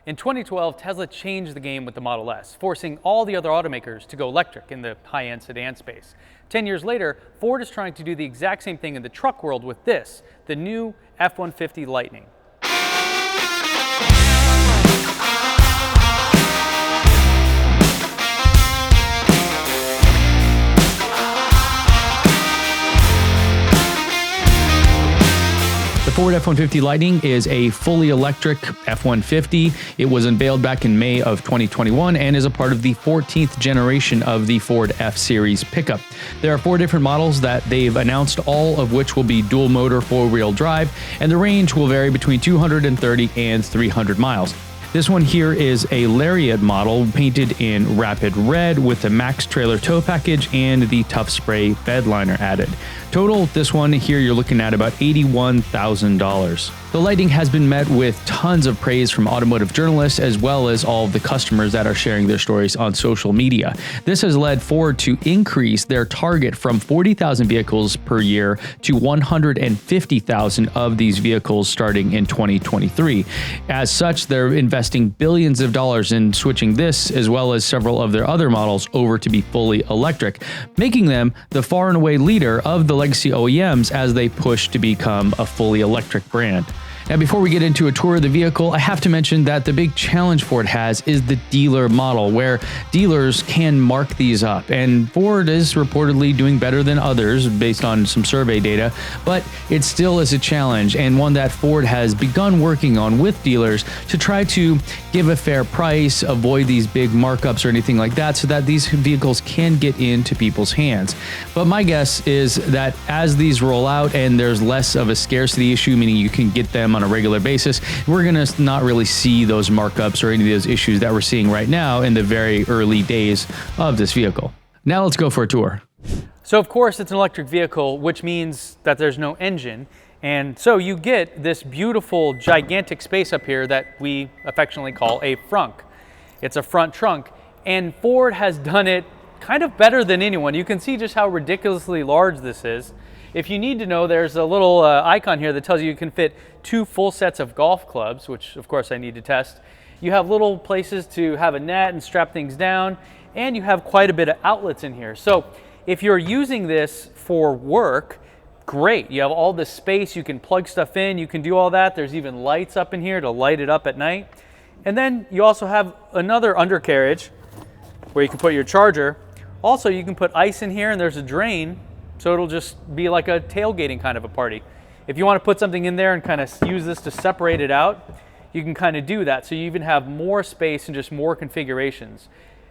In 2012, Tesla changed the game with the Model S, forcing all the other automakers to go electric in the high-end sedan space. 10 years later, Ford is trying to do the exact same thing in the truck world with this, the new F-150 Lightning. The Ford F-150 Lightning is a fully electric F-150. It was unveiled back in May of 2021 and is a part of the 14th generation of the Ford F-Series pickup. There are 4 different models that they've announced, all of which will be dual motor 4-wheel drive, and the range will vary between 230 and 300 miles. This one here is a Lariat model painted in rapid red with the max trailer tow package and the tough spray bed liner added. Total, this one here you're looking at about $81,000. The Lightning has been met with tons of praise from automotive journalists as well as all of the customers that are sharing their stories on social media. This has led Ford to increase their target from 40,000 vehicles per year to 150,000 of these vehicles starting in 2023. As such, they're investing billions of dollars in switching this as well as several of their other models over to be fully electric, making them the far and away leader of the legacy OEMs as they push to become a fully electric brand. Now, before we get into a tour of the vehicle, I have to mention that the big challenge Ford has is the dealer model, where dealers can mark these up. And Ford is reportedly doing better than others based on some survey data, but it still is a challenge and one that Ford has begun working on with dealers to try to give a fair price, avoid these big markups or anything like that, so that these vehicles can get into people's hands. But my guess is that as these roll out and there's less of a scarcity issue, meaning you can get them on a regular basis, we're going to not really see those markups or any of those issues that we're seeing right now in the very early days of this vehicle. Now let's go for a tour. So of course it's an electric vehicle, which means that there's no engine. And so you get this beautiful, gigantic space up here that we affectionately call a frunk. It's a front trunk, and Ford has done it kind of better than anyone. You can see just how ridiculously large this is. If you need to know, there's a little icon here that tells you can fit 2 full sets of golf clubs, which of course I need to test. You have little places to have a net and strap things down, and you have quite a bit of outlets in here. So if you're using this for work, great. You have all this space, you can plug stuff in, you can do all that. There's even lights up in here to light it up at night. And then you also have another undercarriage where you can put your charger. Also, you can put ice in here, and there's a drain, so it'll just be like a tailgating kind of a party. If you want to put something in there and kind of use this to separate it out, you can kind of do that. So you even have more space and just more configurations.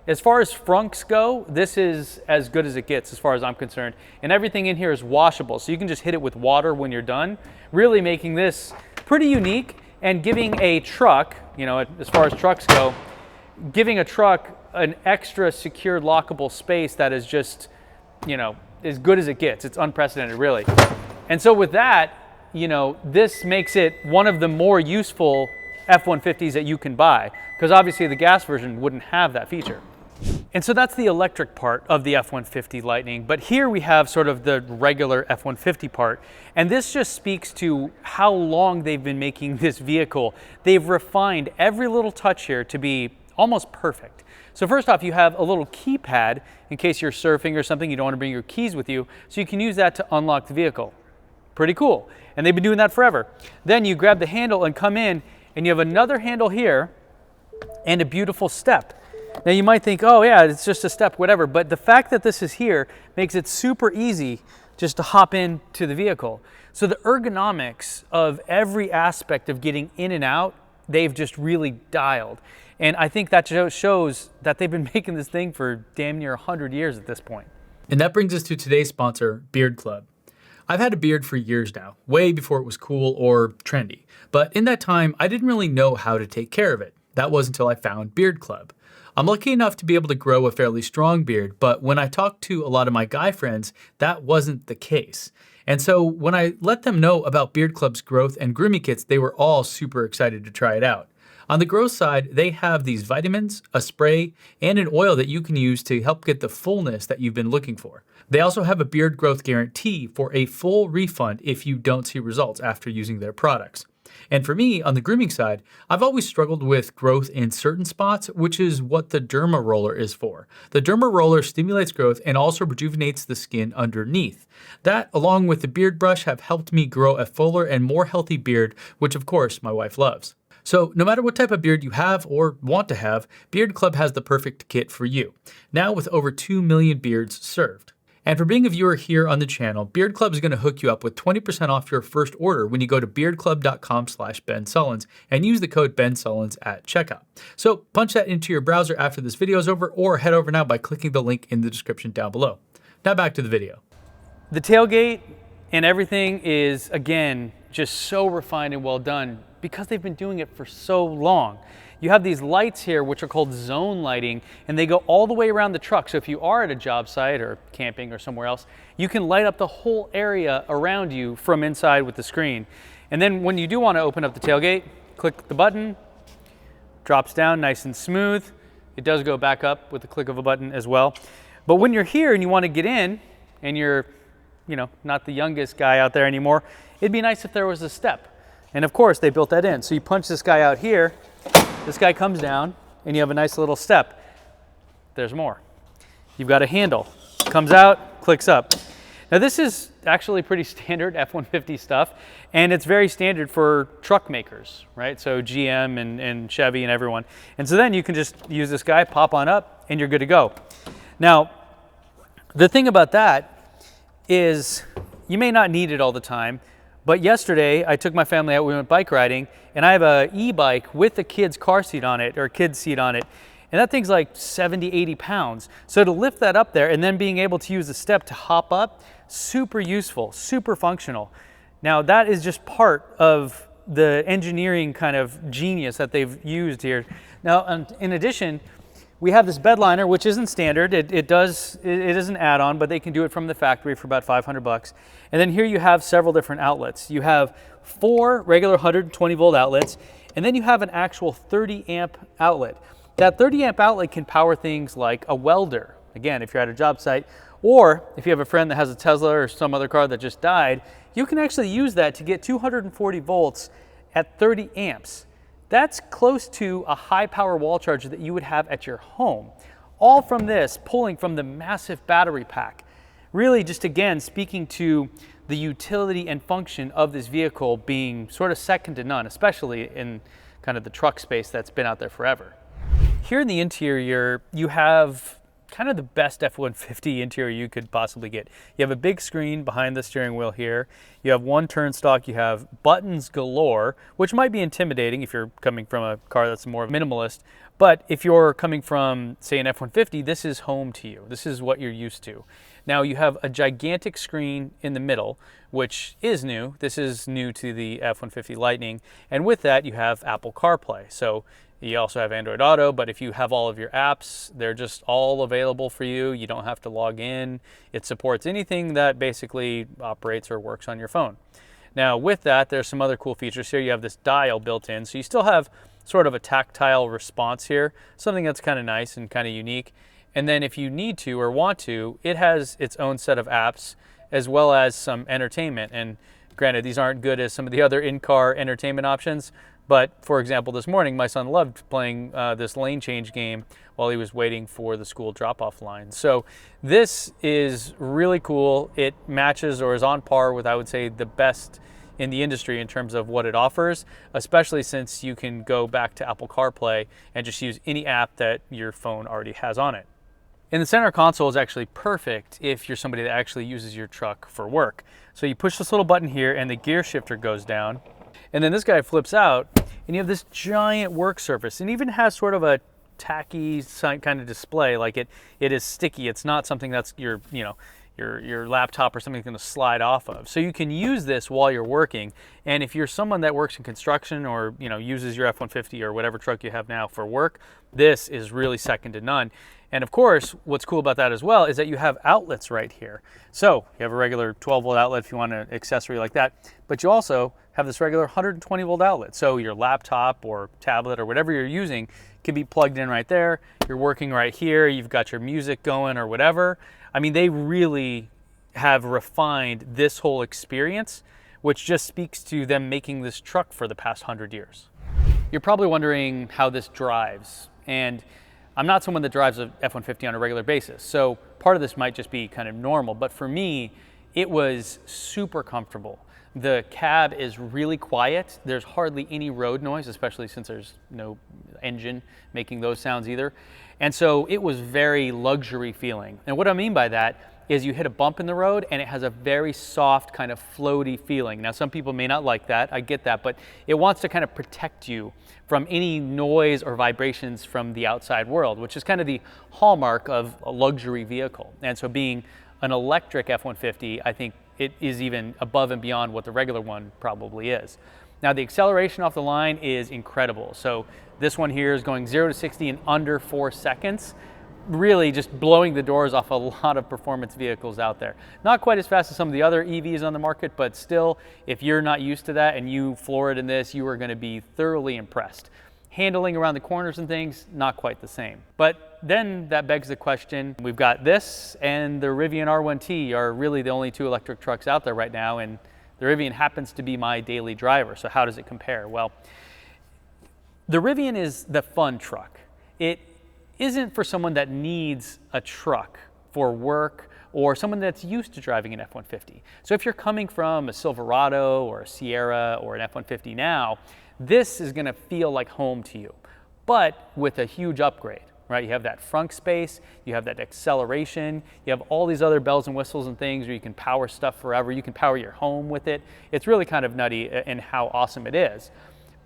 As far as frunks go, this is as good as it gets as far as I'm concerned. And everything in here is washable, so you can just hit it with water when you're done, really making this pretty unique and giving a truck, as far as trucks go, giving a truck an extra secured lockable space that is just, as good as it gets. It's unprecedented, really. And so with that, this makes it one of the more useful F-150s that you can buy, because obviously the gas version wouldn't have that feature. And so that's the electric part of the F-150 Lightning, but here we have sort of the regular F-150 part, and this just speaks to how long they've been making this vehicle. They've refined every little touch here to be almost perfect. So first off, you have a little keypad in case you're surfing or something, you don't want to bring your keys with you, so you can use that to unlock the vehicle. Pretty cool. And they've been doing that forever. Then you grab the handle and come in, and you have another handle here and a beautiful step. Now you might think, oh yeah, it's just a step, whatever, but the fact that this is here makes it super easy just to hop into the vehicle. So the ergonomics of every aspect of getting in and out, they've just really dialed. And I think that shows that they've been making this thing for damn near 100 years at this point. And that brings us to today's sponsor, Beard Club. I've had a beard for years now, way before it was cool or trendy. But in that time, I didn't really know how to take care of it. That was until I found Beard Club. I'm lucky enough to be able to grow a fairly strong beard, but when I talked to a lot of my guy friends, that wasn't the case. And so when I let them know about Beard Club's growth and grooming kits, they were all super excited to try it out. On the growth side, they have these vitamins, a spray, and an oil that you can use to help get the fullness that you've been looking for. They also have a beard growth guarantee for a full refund if you don't see results after using their products. And for me, on the grooming side, I've always struggled with growth in certain spots, which is what the derma roller is for. The derma roller stimulates growth and also rejuvenates the skin underneath. That, along with the beard brush, have helped me grow a fuller and more healthy beard, which of course my wife loves. So no matter what type of beard you have or want to have, Beard Club has the perfect kit for you, now with over 2 million beards served. And for being a viewer here on the channel, Beard Club is going to hook you up with 20% off your first order when you go to beardclub.com/BenSullins and use the code BenSullins at checkout. So punch that into your browser after this video is over, or head over now by clicking the link in the description down below. Now back to the video. The tailgate and everything is, again, just so refined and well done because they've been doing it for so long. You have these lights here, which are called zone lighting, and they go all the way around the truck. So if you are at a job site or camping or somewhere else, you can light up the whole area around you from inside with the screen. And then when you do want to open up the tailgate, click the button, drops down nice and smooth. It does go back up with the click of a button as well. But when you're here and you want to get in and you're, not the youngest guy out there anymore, it'd be nice if there was a step. And of course, they built that in. So you punch this guy out here, this guy comes down, and you have a nice little step. There's more. You've got a handle. Comes out, clicks up. Now this is actually pretty standard F-150 stuff, and it's very standard for truck makers, right? So GM and Chevy and everyone. And so then you can just use this guy, pop on up, and you're good to go. Now, the thing about that is you may not need it all the time, but yesterday I took my family out, we went bike riding, and I have a e-bike with a kid's car seat on it, or kid's seat on it, and that thing's like 70, 80 pounds. So to lift that up there and then being able to use the step to hop up, super useful, super functional. Now that is just part of the engineering kind of genius that they've used here. Now, in addition, we have this bed liner, which isn't standard. It is an add-on, but they can do it from the factory for about 500 bucks. And then here you have several different outlets. You have 4 regular 120 volt outlets, and then you have an actual 30 amp outlet. That 30 amp outlet can power things like a welder, again, if you're at a job site, or if you have a friend that has a Tesla or some other car that just died, you can actually use that to get 240 volts at 30 amps. That's close to a high power wall charger that you would have at your home. All from this, pulling from the massive battery pack. Really just, again, speaking to the utility and function of this vehicle being sort of second to none, especially in kind of the truck space that's been out there forever. Here in the interior, you have kind of the best F-150 interior you could possibly get. You have a big screen behind the steering wheel here. You have one turnstock. You have buttons galore, which might be intimidating if you're coming from a car that's more minimalist. But if you're coming from, say, an F-150, this is home to you. This is what you're used to. Now you have a gigantic screen in the middle, which is new. This is new to the F-150 Lightning. And with that, you have Apple CarPlay. So you also have Android Auto, but if you have all of your apps, they're just all available for you. You don't have to log in. It supports anything that basically operates or works on your phone. Now with that, there's some other cool features here. You have this dial built in, so you still have sort of a tactile response here, something that's kind of nice and kind of unique. And then if you need to or want to, it has its own set of apps as well as some entertainment. And granted, these aren't good as some of the other in-car entertainment options, but for example, this morning, my son loved playing this lane change game while he was waiting for the school drop-off line. So this is really cool. It matches or is on par with, I would say, the best in the industry in terms of what it offers, especially since you can go back to Apple CarPlay and just use any app that your phone already has on it. And the center console is actually perfect if you're somebody that actually uses your truck for work. So you push this little button here and the gear shifter goes down. And then this guy flips out and you have this giant work surface, and even has sort of a tacky kind of display. Like it is sticky. It's not something that's your laptop or something that's going to slide off of. So you can use this while you're working. And if you're someone that works in construction or uses your F-150 or whatever truck you have now for work, this is really second to none. And of course, what's cool about that as well is that you have outlets right here. So you have a regular 12 volt outlet if you want an accessory like that, but you also have this regular 120 volt outlet. So your laptop or tablet or whatever you're using can be plugged in right there. You're working right here. You've got your music going or whatever. I mean, they really have refined this whole experience which just speaks to them making this truck for the past 100 years. You're probably wondering how this drives, and I'm not someone that drives a F-150 on a regular basis, so part of this might just be kind of normal, but for me, it was super comfortable. The cab is really quiet. There's hardly any road noise, especially since there's no engine making those sounds either. And so it was very luxury feeling. And what I mean by that is you hit a bump in the road and it has a very soft kind of floaty feeling. Now some people may not like that, I get that, but it wants to kind of protect you from any noise or vibrations from the outside world, which is kind of the hallmark of a luxury vehicle. And so being an electric F-150, I think it is even above and beyond what the regular one probably is. Now the acceleration off the line is incredible. So this one here is going 0 to 60 in under 4 seconds, really just blowing the doors off a lot of performance vehicles out there. Not quite as fast as some of the other EVs on the market, but still, if you're not used to that and you floor it in this, you are going to be thoroughly impressed. Handling around the corners and things, not quite the same. But then that begs the question, we've got this and the Rivian R1T are really the only 2 electric trucks out there right now, and the Rivian happens to be my daily driver, so how does it compare? Well, the Rivian is the fun truck. It isn't for someone that needs a truck for work or someone that's used to driving an F-150. So if you're coming from a Silverado or a Sierra or an F-150 now, this is gonna feel like home to you, but with a huge upgrade, right? You have that frunk space, you have that acceleration, you have all these other bells and whistles and things where you can power stuff forever, you can power your home with it. It's really kind of nutty in how awesome it is.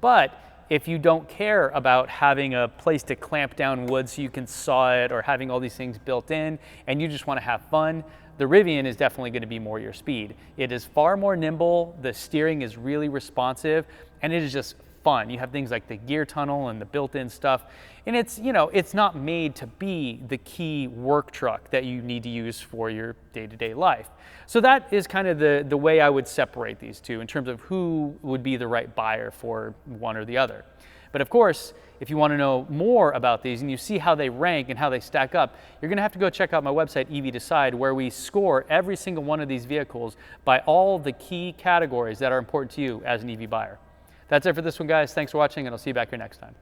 But if you don't care about having a place to clamp down wood so you can saw it or having all these things built in and you just want to have fun, the Rivian is definitely going to be more your speed. It is far more nimble, the steering is really responsive, and it is just fun. You have things like the gear tunnel and the built-in stuff, and it's, you know, it's not made to be the key work truck that you need to use for your day-to-day life. So that is kind of the way I would separate these two in terms of who would be the right buyer for one or the other. But of course, if you want to know more about these and you see how they rank and how they stack up, you're going to have to go check out my website, EV Decide, where we score every single one of these vehicles by all the key categories that are important to you as an EV buyer. That's it for this one, guys. Thanks for watching, and I'll see you back here next time.